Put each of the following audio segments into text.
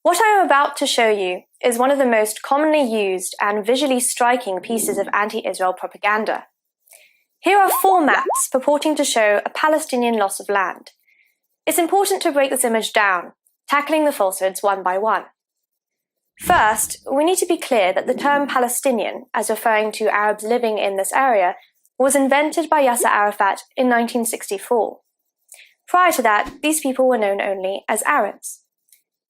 What I am about to show you is one of the most commonly used and visually striking pieces of anti-Israel propaganda. Here are 4 maps purporting to show a Palestinian loss of land. It's important to break this image down, tackling the falsehoods one by one. First, we need to be clear that the term Palestinian, as referring to Arabs living in this area, was invented by Yasser Arafat in 1964. Prior to that, these people were known only as Arabs.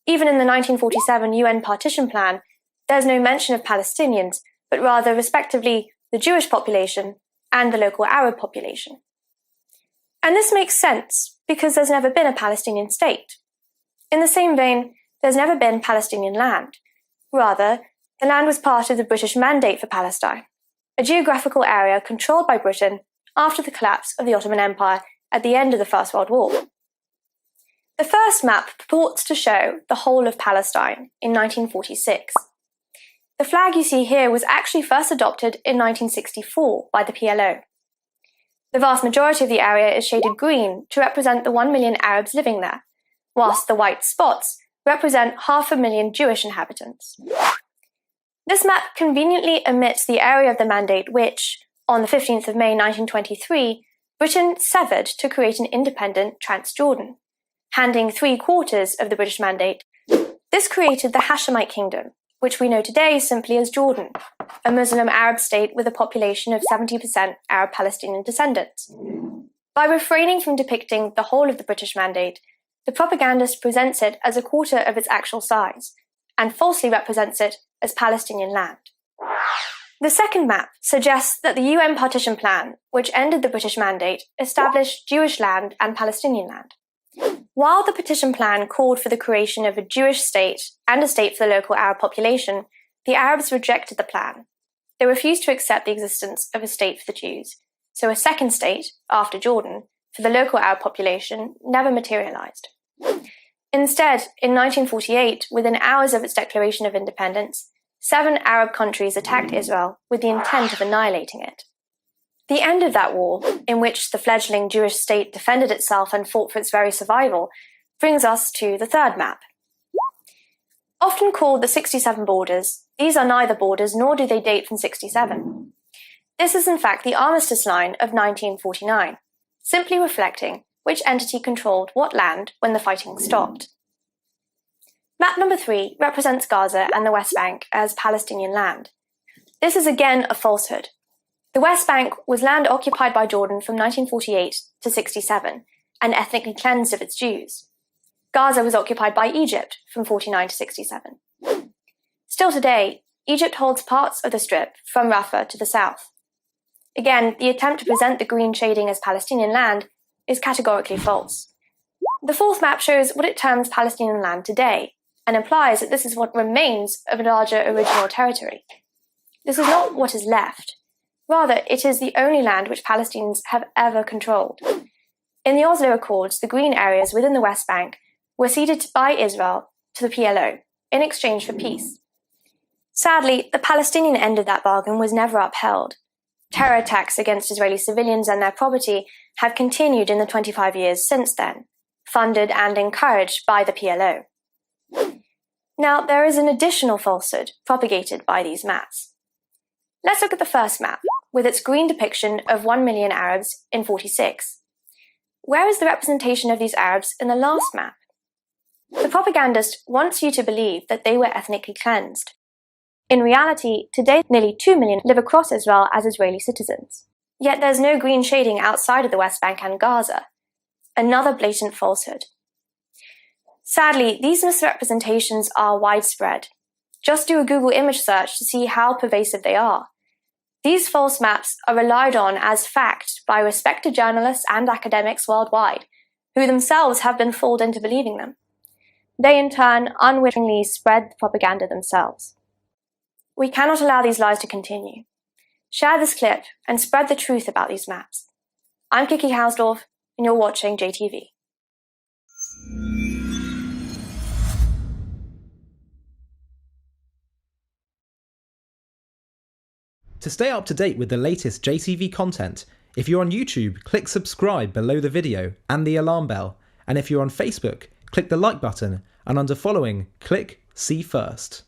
Even in the 1947 UN partition plan, there's no mention of Palestinians, but rather, respectively, the Jewish population and the local Arab population. And this makes sense, because there's never been a Palestinian state. In the same vein, there's never been Palestinian land. Rather, the land was part of the British Mandate for Palestine, a geographical area controlled by Britain after the collapse of the Ottoman Empire at the end of the First World War. The first map purports to show the whole of Palestine in 1946. The flag you see here was actually first adopted in 1964 by the PLO. The vast majority of the area is shaded green to represent the 1 million Arabs living there, whilst the white spots represent 500,000 Jewish inhabitants. This map conveniently omits the area of the Mandate which, on the 15th of May 1923, Britain severed to create an independent Transjordan, handing 3/4 of the British Mandate. This created the Hashemite Kingdom, which we know today simply as Jordan, a Muslim Arab state with a population of 70% Arab Palestinian descendants. By refraining from depicting the whole of the British Mandate, the propagandist presents it as 1/4 of its actual size, and falsely represents it as Palestinian land. The second map suggests that the UN partition plan, which ended the British Mandate, established Jewish land and Palestinian land. While the partition plan called for the creation of a Jewish state and a state for the local Arab population, the Arabs rejected the plan. They refused to accept the existence of a state for the Jews, so a second state, after Jordan, for the local Arab population never materialized. Instead, in 1948, within hours of its declaration of independence, 7 Arab countries attacked Israel with the intent of annihilating it. The end of that war, in which the fledgling Jewish state defended itself and fought for its very survival, brings us to the third map. Often called the 67 borders, these are neither borders nor do they date from 67. This is in fact the armistice line of 1949, simply reflecting which entity controlled what land when the fighting stopped. Map number 3 represents Gaza and the West Bank as Palestinian land. This is again a falsehood. The West Bank was land occupied by Jordan from 1948 to 67 and ethnically cleansed of its Jews. Gaza was occupied by Egypt from 49 to 67. Still today, Egypt holds parts of the Strip from Rafah to the south. Again, the attempt to present the green shading as Palestinian land is categorically false. The fourth map shows what it terms Palestinian land today, and implies that this is what remains of a larger original territory. This is not what is left. Rather, it is the only land which Palestinians have ever controlled. In the Oslo Accords, the green areas within the West Bank were ceded by Israel to the PLO in exchange for peace. Sadly, the Palestinian end of that bargain was never upheld. Terror attacks against Israeli civilians and their property have continued in the 25 years since then, funded and encouraged by the PLO. Now, there is an additional falsehood propagated by these maps. Let's look at the first map, with its green depiction of 1 million Arabs in 46. Where is the representation of these Arabs in the last map? The propagandist wants you to believe that they were ethnically cleansed. In reality, today nearly 2 million live across Israel as Israeli citizens. Yet there's no green shading outside of the West Bank and Gaza. Another blatant falsehood. Sadly, these misrepresentations are widespread. Just do a Google image search to see how pervasive they are. These false maps are relied on as fact by respected journalists and academics worldwide, who themselves have been fooled into believing them. They in turn unwittingly spread the propaganda themselves. We cannot allow these lies to continue. Share this clip and spread the truth about these maps. I'm Kiki Hausdorff, and you're watching JTV. To stay up to date with the latest JTV content, if you're on YouTube, click subscribe below the video and the alarm bell. And if you're on Facebook, click the like button, and under following, click see first.